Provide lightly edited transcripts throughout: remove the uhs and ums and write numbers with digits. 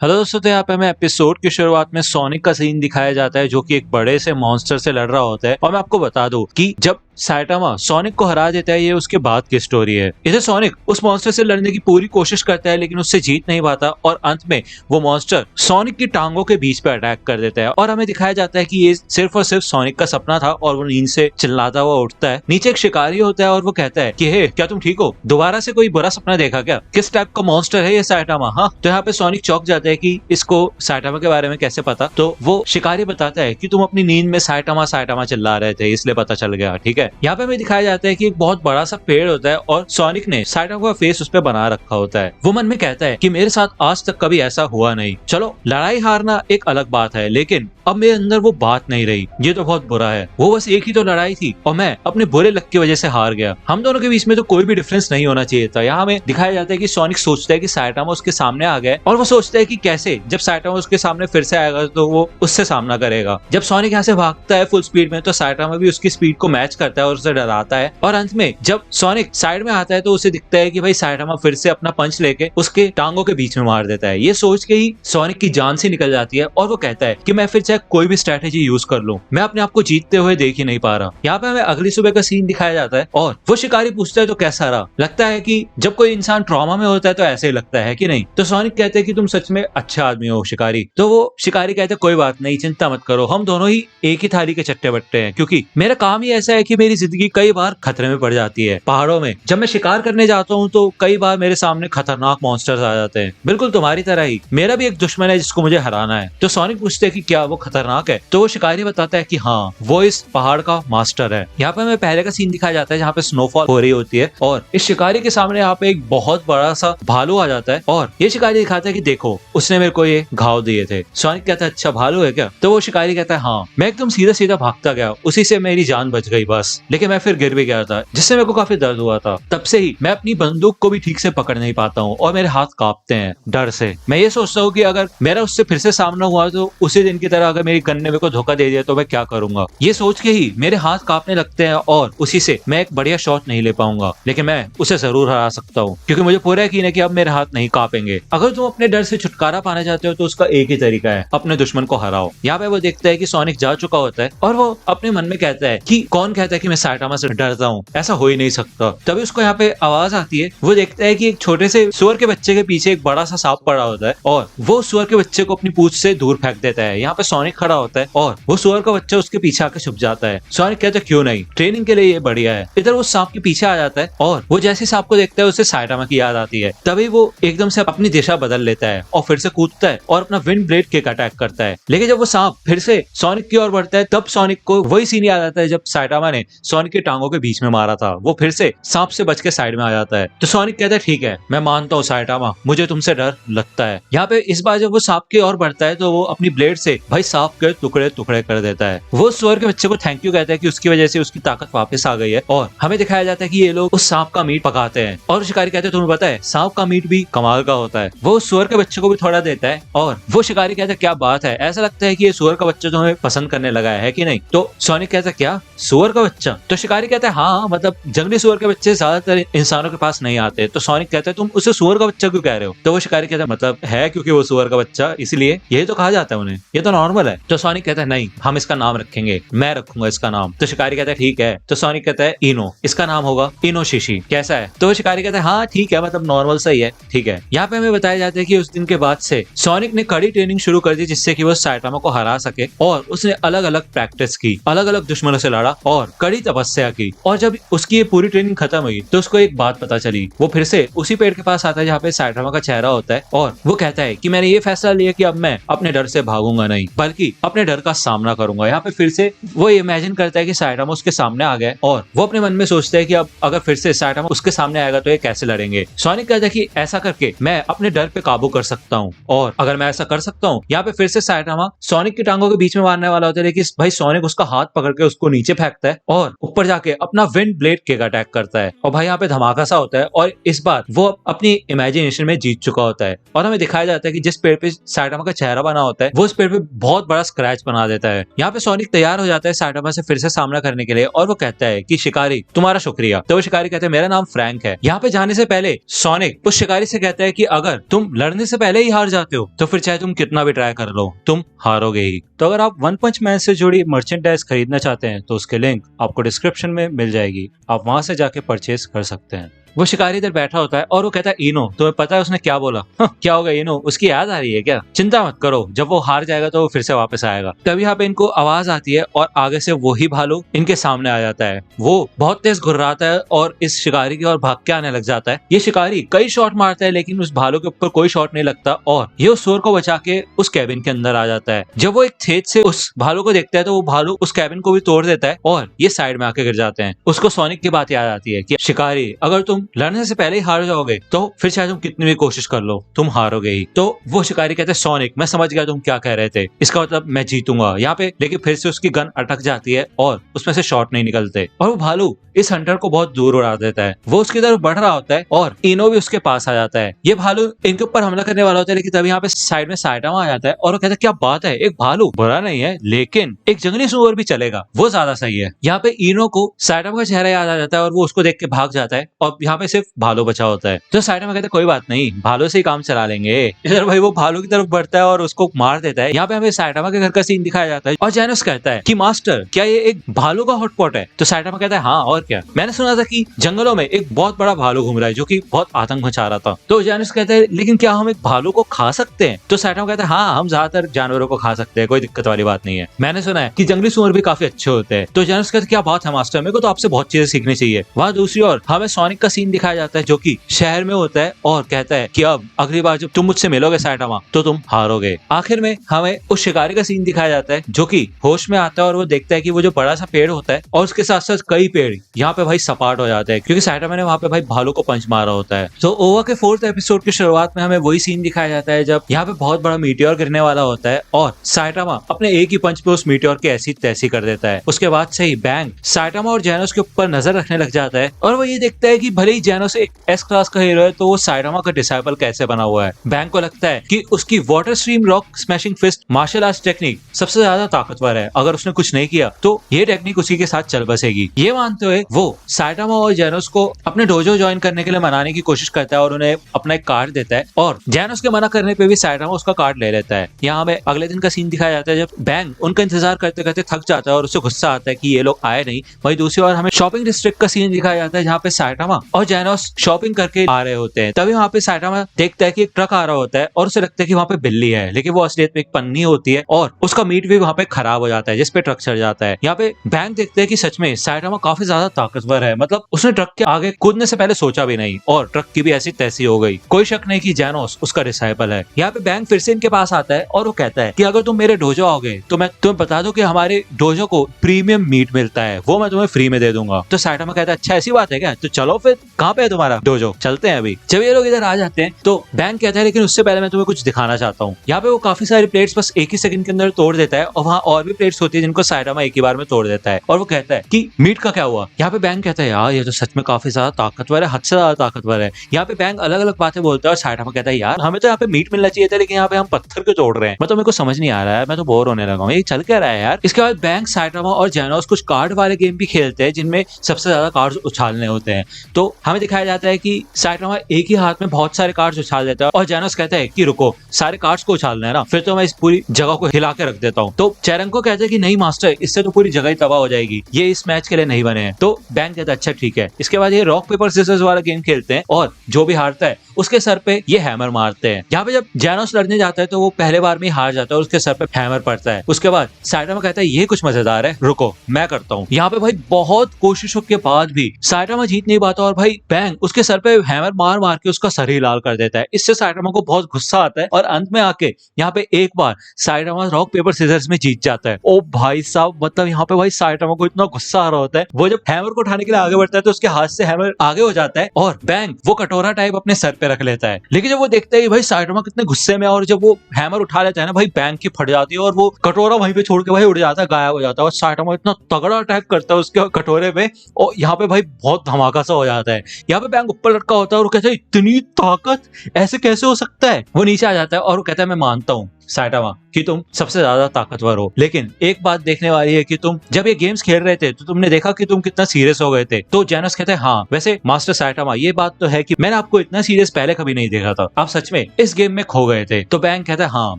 Hello दोस्तों, तो यहाँ पे हमें एपिसोड की शुरुआत में सोनिक का सीन दिखाया जाता है जो कि एक बड़े से मॉन्स्टर से लड़ रहा होता है। और मैं आपको बता दूं कि जब साइटामा सोनिक को हरा देता है, ये उसके बाद की स्टोरी है। इसे सोनिक उस मॉन्स्टर से लड़ने की पूरी कोशिश करता है लेकिन उससे जीत नहीं पाता और अंत में वो मॉन्स्टर सोनिक की टांगों के बीच पे अटैक कर देता है। और हमें दिखाया जाता है कि ये सिर्फ और सिर्फ सोनिक का सपना था और वो नींद से चिल्लाता हुआ उठता है। नीचे एक शिकारी होता है और वो कहता है कि हे, क्या तुम ठीक हो? दोबारा से कोई बुरा सपना देखा क्या? किस टाइप का मॉन्स्टर है ये साइटामा? हाँ, तो यहाँ पे सोनिक चौंक जाता है कि इसको साइटामा के बारे में कैसे पता। तो वो शिकारी बताता है कि तुम अपनी नींद में साइटामा साइटामा चिल्ला रहे थे, इसलिए पता चल गया। ठीक है, यहाँ पे हमें दिखाया जाता है कि एक बहुत बड़ा सा पेड़ होता है और सोनिक ने साइटामा का फेस उस पर बना रखा होता है। वो मन में कहता है कि मेरे साथ आज तक कभी ऐसा हुआ नहीं। चलो, लड़ाई हारना एक अलग बात है लेकिन अब मेरे अंदर वो बात नहीं रही। ये तो बहुत बुरा है। वो बस एक ही तो लड़ाई थी और मैं अपने बुरे लक की वजह से हार गया। हम दोनों के बीच में तो कोई भी डिफरेंस नहीं होना चाहिए था। यहाँ हमें दिखाया जाता है कि सोनिक सोचता है कि साइटामा उसके सामने आ गया और वो सोचता है कि कैसे जब साइटामा उसके सामने फिर से आएगा तो वो उससे सामना करेगा। जब सोनिक यहाँ से भागता है फुल स्पीड में तो साइटामा भी उसकी स्पीड को मैच करता है और उसे डराता है। और अंत में जब सोनिक साइड में आता है तो उसे दिखता है कि भाई साइटामा फिर से अपना पंच लेके उसके टांगों के बीच में मार देता है। ये सोच के ही सोनिक की जान से निकल जाती है और वो कहता है कि मैं फिर चाहे कोई भी स्ट्रेटेजी यूज कर लूं, मैं अपने आप को जीतते हुए देख ही नहीं पा रहा। यहाँ पे हमें अगली सुबह का सीन दिखाया जाता है और वो शिकारी पूछता है तो कैसा रहा? लगता है कि जब कोई इंसान ट्रॉमा में होता है तो ऐसे ही लगता है कि नहीं? तो सोनिक कहते हैं कि तुम सच में अच्छा आदमी हो शिकारी। तो वो शिकारी कहते हैं कोई बात नहीं, चिंता मत करो, हम दोनों ही एक ही थाली के चट्टे बट्टे हैं, क्योंकि मेरा काम ही ऐसा है कि मेरी जिंदगी कई बार खतरे में पड़ जाती है। पहाड़ों में जब मैं शिकार करने जाता हूँ तो कई बार मेरे सामने खतरनाक मॉन्स्टर्स आ जाते हैं। बिल्कुल तुम्हारी तरह ही मेरा भी एक दुश्मन है जिसको मुझे हराना है। तो सोनिक पूछते हैं कि क्या वो खतरनाक है? तो वो शिकारी बताता है कि हाँ, वो इस पहाड़ का मास्टर है। यहाँ पे हमें पहले का सीन दिखाया जाता है जहाँ पे स्नोफॉल हो रही होती है और इस शिकारी के सामने यहाँ पे एक बहुत बड़ा सा भालू आ जाता है और ये शिकारी दिखाता है कि देखो, उसने मेरे को ये घाव दिए थे। सोनिक कहता है अच्छा, भालू है क्या? तो वो शिकारी कहता है हाँ, मैं एकदम सीधा सीधा भागता गया, उसी से मेरी जान बच गई बस, लेकिन मैं फिर गिर भी गया था जिससे मेरे को काफी दर्द हुआ था। तब से ही मैं अपनी बंदूक को भी ठीक से पकड़ नहीं पाता हूँ और मेरे हाथ कांपते हैं डर से। मैं ये सोचता हूँ कि अगर मेरा उससे फिर से सामना हुआ तो उसी दिन की तरह अगर मेरी गन ने मेरे को धोखा दे दिया तो मैं क्या करूंगा। ये सोच के ही मेरे हाथ कांपने लगते हैं और उसी से मैं एक बढ़िया शॉट नहीं ले पाऊंगा, लेकिन मैं उसे जरूर हरा सकता हूँ क्योंकि मुझे पूरा यकीन है कि अब मेरे हाथ नहीं कांपेंगे। अगर तुम अपने डर से छुटकारा पाना चाहते हो तो उसका एक ही तरीका है, अपने दुश्मन को हराओ। यहाँ पे वो देखता है कि सोनिक जा चुका होता है और वो अपने मन में कहता है कि कौन कहता है कि मैं साइटामा से डरता हूँ, ऐसा हो ही नहीं सकता। तभी उसको यहाँ पे आवाज आती है। वो देखता है कि एक छोटे से सुअर के बच्चे के पीछे एक बड़ा सा सांप पड़ा होता है और वो सुअर के बच्चे को अपनी पूंछ से दूर फेंक देता है। यहाँ पे सोनिक खड़ा होता है और वो सुअर का बच्चा उसके पीछे आकर छुप जाता है। सोनिक कहता है क्यों नहीं, ट्रेनिंग के लिए ये बढ़िया है। इधर वो सांप के पीछे आ जाता है और वो जैसे सांप को देखता है उसे साइटामा की याद आती है। तभी वो एकदम से अपनी दिशा बदल लेता है और फिर से कूदता है और अपना विंड ब्लेड किक अटैक करता है। लेकिन जब वो सांप फिर से सोनिक की ओर बढ़ता है तब सोनिक को वही सीन याद आता है जब साइटामा ने सोनिक की टांगों के बीच में मारा था। वो फिर से सांप से बच के साइड में आ जाता है। तो सोनिक कहता है ठीक है, मैं मानता हूँ साइटामा, मुझे तुमसे डर लगता है। यहाँ पे इस बार जब वो सांप की ओर बढ़ता है तो वो अपनी ब्लेड से भाई सांप के टुकड़े टुकड़े कर देता है। वो सुअर के बच्चे को थैंक यू कहता है कि उसकी वजह से उसकी ताकत वापस आ गई है और हमें दिखाया जाता है कि ये लोग उस सांप का मीट पकाते हैं। और शिकारी कहते हैं तुम्हें पता है सांप का मीट भी कमाल का होता है। वो सुअर के बच्चे को भी थोड़ा देता है और वो शिकारी कहता है क्या बात है, ऐसा लगता है कि ये सुअर का बच्चा तुम्हें पसंद करने लगा है कि नहीं? तो सोनिक कहता है क्या, सुअर का बच्चा? तो शिकारी कहता है हाँ, मतलब जंगली सुअर के बच्चे ज्यादातर इंसानों के पास नहीं आते। तो सोनिक कहता है तुम उसे सुअर का बच्चा क्यों कह रहे हो? तो वो शिकारी कहता है मतलब है क्योंकि वो सुअर का बच्चा, इसलिए यही तो कहा जाता है उन्हें, ये तो नॉर्मल है। तो सोनिक कहता है नहीं, हम इसका नाम रखेंगे, मैं रखूंगा इसका नाम। तो शिकारी कहता है ठीक है। तो सोनिक कहता है इनो, इसका नाम होगा इनोशिशी, कैसा है? तो शिकारी कहता है हाँ ठीक है, मतलब नॉर्मल सही है, ठीक है। यहाँ पे हमें बताया जाता है कि उस दिन के बाद से सोनिक ने कड़ी ट्रेनिंग शुरू कर दी जिससे कि वो साइटामा को हरा सके और उसने अलग अलग प्रैक्टिस की, अलग अलग दुश्मनों से लड़ा और कड़ी तपस्या की। और जब उसकी ये पूरी ट्रेनिंग खत्म हुई तो उसको एक बात पता चली। वो फिर से उसी पेड़ के पास आता है जहाँ पे साइटामा का चेहरा होता है और वो कहता है कि मैंने ये फैसला लिया कि अब मैं अपने डर से भागूंगा नहीं बल्कि अपने डर का सामना करूंगा। यहाँ पे फिर से वो इमेजिन करता है कि साइटामा उसके सामने आ गए और वो अपने मन में सोचता है कि अब अगर फिर से साइटामा उसके सामने आएगा तो ये कैसे लड़ेंगे। सोनिक कहता है कि ऐसा करके मैं अपने डर पे काबू कर सकता हूँ और अगर मैं ऐसा कर सकता हूँ। यहाँ पे फिर से साइटामा सोनिक की टांगों के बीच में मारने वाला होता है लेकिन भाई सोनिक उसका हाथ पकड़ के उसको नीचे फेंकता है और ऊपर जाके अपना विंड ब्लेड किक अटैक करता है और भाई यहाँ पे धमाका सा होता है और इस बार वो अपनी इमेजिनेशन में जीत चुका होता है। और हमें दिखाया जाता है कि जिस पेड़ पे साइटामा का चेहरा बना होता है वो उस पेड़ पे बहुत बहुत बड़ा स्क्रैच बना देता है। यहाँ पे सोनिक तैयार हो जाता है साइटामा से फिर से सामना करने के लिए और वो कहता है कि शिकारी तुम्हारा शुक्रिया। तो वो शिकारी कहते हैं मेरा नाम फ्रैंक है। यहाँ पे जाने से पहले सोनिक उस शिकारी से कहता है कि अगर तुम लड़ने से पहले ही हार जाते हो तो फिर चाहे तुम कितना भी ट्राई कर लो तुम हारोगे ही। तो अगर आप वन पंच मैन से जुड़ी मर्चेंडाइज खरीदना चाहते हैं तो उसके लिंक आपको डिस्क्रिप्शन में मिल जाएगी, आप वहां से जाके परचेज कर सकते हैं। वो शिकारी इधर बैठा होता है और वो कहता है इनो तुम्हें पता है उसने क्या बोला? क्या होगा इनो, उसकी याद आ रही है क्या? चिंता मत करो, जब वो हार जाएगा तो वो फिर से वापस आएगा। तभी यहाँ पे इनको आवाज आती है और आगे से वही भालू इनके सामने आ जाता है। वो बहुत तेज घुर्राता है और इस शिकारी की ओर भाग के आने लग जाता है। ये शिकारी कई शॉट मारता है लेकिन उस भालू के ऊपर कोई शॉट नहीं लगता और ये उस सुअर को बचा के उस कैबिन के अंदर आ जाता है। जब वो एक छेद से उस भालू को देखता है तो वो भालू उस कैबिन को भी तोड़ देता है और ये साइड में आके गिर जाते हैं। उसको सोनिक की बात याद आती है कि शिकारी अगर तुम लड़ने से पहले हार जाओगे तो फिर चाहे तुम कितनी भी कोशिश कर लो तुम हारोगे ही। तो वो शिकारी कहते हैं सोनिक मैं समझ गया तुम क्या कह रहे थे, इसका मतलब मैं जीतूंगा यहाँ पे। लेकिन फिर से उसकी गन अटक जाती है और उसमें से शॉट नहीं निकलते और वो भालू इस हंटर को बहुत दूर उड़ा देता है। वो उसकी तरफ बढ़ रहा होता है और इनो भी उसके पास आ जाता है। ये भालू इनके ऊपर हमला करने वाला होता है लेकिन तभी यहाँ पे साइड में साइटामा आ जाता है और वो कहता है क्या बात है, एक भालू बुरा नहीं है लेकिन एक जंगली सुअर भी चलेगा, वो ज्यादा सही है। यहाँ पे इनो को साइटामा का चेहरा याद आ जाता है और वो उसको देख के भाग जाता है और यहाँ पे सिर्फ भालू बचा होता है। तो साइटामा कहता है कोई बात नहीं, भालू से ही काम चला लेंगे। इधर भाई वो भालू की तरफ बढ़ता है और उसको मार देता है। यहाँ पे हमें साइटामा के घर का सीन दिखाया जाता है और जैनोस कहता है कि मास्टर क्या ये एक भालू का हॉटपॉट है? तो साइटामा कहता है हाँ और क्या, मैंने सुना था कि जंगलों में एक बहुत बड़ा भालू घूम रहा है जो कि बहुत आतंक मचा रहा था। तो जैनोस कहता है लेकिन क्या हम एक भालू को खा सकते हैं? तो साइटामा कहता है हाँ हम ज्यादातर जानवरों को खा सकते हैं, कोई दिक्कत वाली बात नहीं है। मैंने सुना है कि जंगली सुअर भी काफी अच्छे होते हैं। तो जैनोस कहता है क्या बात है मास्टर, मेरे को तो आपसे बहुत चीजें सीखनी चाहिए। वहाँ दूसरी ओर हमें सोनिक का सीन दिखाया जाता है जो कि शहर में होता है और कहता है कि अब अगली बार जब तुम मुझसे मिलोगे साइटामा तो तुम हारोगे। आखिर में हमें उस शिकारी का सीन दिखाया जाता है जो कि होश में आता है और वो देखता है कि वो जो बड़ा सा पेड़ होता है और उसके साथ साथ कई पेड़ यहाँ पे भाई सपाट हो जाते हैं क्योंकि साइटामा ने वहाँ पे भाई भालू को पंच मारा होता है। तो ओवा के 4th एपिसोड की शुरुआत में हमें वही सीन दिखाया जाता है जब यहाँ पे बहुत बड़ा मीटियोर गिरने वाला होता है और साइटामा अपने एक ही पंच पे उस मीटियोर की ऐसी तैसी कर देता है। उसके बाद से ही बैंग साइटामा और जैनोस के ऊपर नजर रखने लग जाता है और वो ये देखता है कि भले ही जैनोस एक एस क्लास का हीरो है तो वो साइटामा का डिसाइपल कैसे बना हुआ है। बैंग को लगता है कि उसकी water stream rock smashing fist martial arts technique सबसे ज्यादा ताकतवर है, अगर उसने कुछ नहीं किया तो ये टेक्निक उसी के साथ चल बसेगी। ये मानते हुए वो साइटामा और जैनोस को अपने डोजो ज्वाइन करने के लिए मनाने की कोशिश करता है और उन्हें अपना एक कार्ड देता है और जैनोस के मना करने पे भी साइटामा उसका कार्ड ले लेता है। यहाँ में अगले दिन का सीन दिखाया जाता है जब बैंग उनका इंतजार करते करते थक जाता है और उसे गुस्सा आता है कि ये लोग आए नहीं। वही दूसरी ओर हमें शॉपिंग डिस्ट्रिक्ट का सीन दिखाया जाता है जहाँ पे साइटामा और जैनोस शॉपिंग करके आ रहे होते हैं। तभी वहाँ पे साइटामा देखता है कि एक ट्रक आ रहा होता है और उसे लगता है कि वहाँ पे बिल्ली है लेकिन वो असलियत में एक पन्नी होती है और उसका मीट भी वहाँ पे खराब हो जाता है जिसपे ट्रक चढ़ जाता है। यहाँ पे बैंक देखते हैं कि सच में साइटामा काफी ज्यादा ताकतवर है, मतलब उसने ट्रक के आगे कूदने से पहले सोचा भी नहीं और ट्रक की भी ऐसी तैसी हो गई। कोई शक नहीं कि जैनोस उसका डिसाइपल है। यहाँ पे बैंक फिर से इनके पास आता है और वो कहता है कि अगर तुम मेरे डोजो आओगे तो मैं तुम्हें बता दूं कि हमारे डोजो को प्रीमियम मीट मिलता है, वो मैं तुम्हें फ्री में दे दूंगा। तो साइटामा कहता है अच्छा ऐसी बात है क्या, तो चलो फिर कहाँ पे है तुम्हारा डोजो, चलते हैं अभी। जब ये लोग इधर आ जाते हैं तो बैंक कहता है लेकिन उससे पहले मैं तुम्हें कुछ दिखाना चाहता हूँ। यहाँ पे वो काफी सारी प्लेट्स बस एक ही सेकंड के अंदर तोड़ देता है और वहाँ और भी प्लेट्स होती है जिनको साइटामा एक ही बार में तोड़ देता है और वो कहता है कि मीट का क्या हुआ। यहाँ पे बैंक कहता है यार ये तो सच में काफी ज्यादा ताकतवर है, हद से ज्यादा ताकतवर है। यहाँ पे बैंक अलग अलग बातें बोलता है और साइटामा कहता है यार हमें तो यहाँ पे मीट मिलना चाहिए था लेकिन यहाँ पे हम पत्थर क्यों तोड़ रहे हैं, मतलब मेरे को समझ नहीं आ रहा है, मैं तो बोर होने लगा हूँ, ये चल क्या रहा है यार। इसके बाद बैंक साइटामा और जैनोस कुछ कार्ड वाले गेम भी खेलते हैं जिनमें सबसे ज्यादा कार्ड उछालने होते हैं। तो हमें दिखाया जाता है कि साइटामा एक ही हाथ में बहुत सारे कार्ड्स उछाल देता है और जैनोस कहता है कि रुको सारे कार्ड्स को उछालना है ना, फिर तो मैं इस पूरी जगह को हिला के रख देता हूँ। तो चेरंको कहते हैं कि नहीं मास्टर इससे तो पूरी जगह ही तबाह हो जाएगी, ये इस मैच के लिए नहीं बने हैं। तो बैंक कहता है अच्छा ठीक है। इसके बाद ये रॉक पेपर सीजर्स वाला गेम खेलते हैं और जो भी हारता है उसके सर पे ये हैमर मारते हैं। यहाँ पे जब जैनोस लड़ने जाता है तो वो पहले बार में हार जाता है और उसके सर पे हैमर पड़ता है। उसके बाद साइटामा कहता है ये कुछ मजेदार है, रुको मैं करता हूँ। यहाँ पे भाई बहुत कोशिशों के बाद भी साइटामा जीत नहीं पाता और भाई बैंक उसके सर पे हैमर मार मार के उसका सर ही लाल कर देता है। इससे साइटामा को बहुत गुस्सा आता है और अंत में आके यहाँ पे एक बार साइटामा रॉक पेपर सीजर्स में जीत जाता है। ओ भाई साहब, मतलब यहाँ पे भाई साइटामा को इतना गुस्सा आ रहा होता है, वो जब हैमर को उठाने के लिए आगे बढ़ता है तो उसके हाथ से हैमर आगे हो जाता है और बैंक वो कटोरा टाइप अपने सर पे रख लेता है। लेकिन जब वो देखता है कि भाई साइटामा कितने गुस्से में और जब वो हैमर उठा लेता है ना भाई बैंक की फट जाती है और वो कटोरा वहीं पे छोड़ के भाई उड़ जाता है, गायब हो जाता है और साइटामा इतना तगड़ा अटैक करता है उसके कटोरे पे और यहाँ पे भाई बहुत धमाका सा हो जाता है। यहाँ पे बैंक ऊपर लटका होता है और वो कहता है इतनी ताकत ऐसे कैसे हो सकता है। वो नीचे आ जाता है और वो कहता है मैं मानता हूँ साइटामा कि तुम सबसे ज्यादा ताकतवर हो, लेकिन एक बात देखने वाली है कि तुम जब ये गेम्स खेल रहे थे तो तुमने देखा कि तुम कितना सीरियस हो गए थे। तो जेनस कहते हैं हाँ वैसे मास्टर साइटामा ये बात तो है कि मैंने आपको इतना सीरियस पहले कभी नहीं देखा था, आप सच में इस गेम में खो गए थे। तो बैंग कहता है हाँ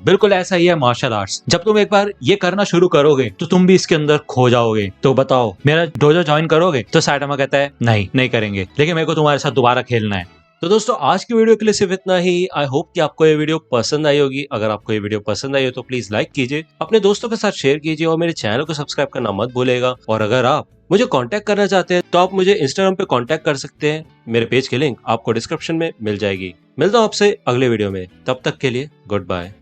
बिल्कुल ऐसा ही है मार्शल आर्ट्स, जब तुम एक बार ये करना शुरू करोगे तो तुम भी इसके अंदर खो जाओगे। तो बताओ मेरा डोजो ज्वाइन करोगे? तो साइटामा कहता है नहीं करेंगे, लेकिन मेरे को तुम्हारे साथ दोबारा खेलना है। तो दोस्तों आज की वीडियो के लिए सिर्फ इतना ही। आई होप कि आपको ये वीडियो पसंद आई होगी। अगर आपको ये वीडियो पसंद आई हो तो प्लीज लाइक कीजिए, अपने दोस्तों के साथ शेयर कीजिए और मेरे चैनल को सब्सक्राइब करना मत भूलेगा। और अगर आप मुझे कांटेक्ट करना चाहते हैं तो आप मुझे इंस्टाग्राम पे कांटेक्ट कर सकते हैं, मेरे पेज की लिंक आपको डिस्क्रिप्शन में मिल जाएगी। मिलता हूँ आपसे अगले वीडियो में, तब तक के लिए गुड बाय।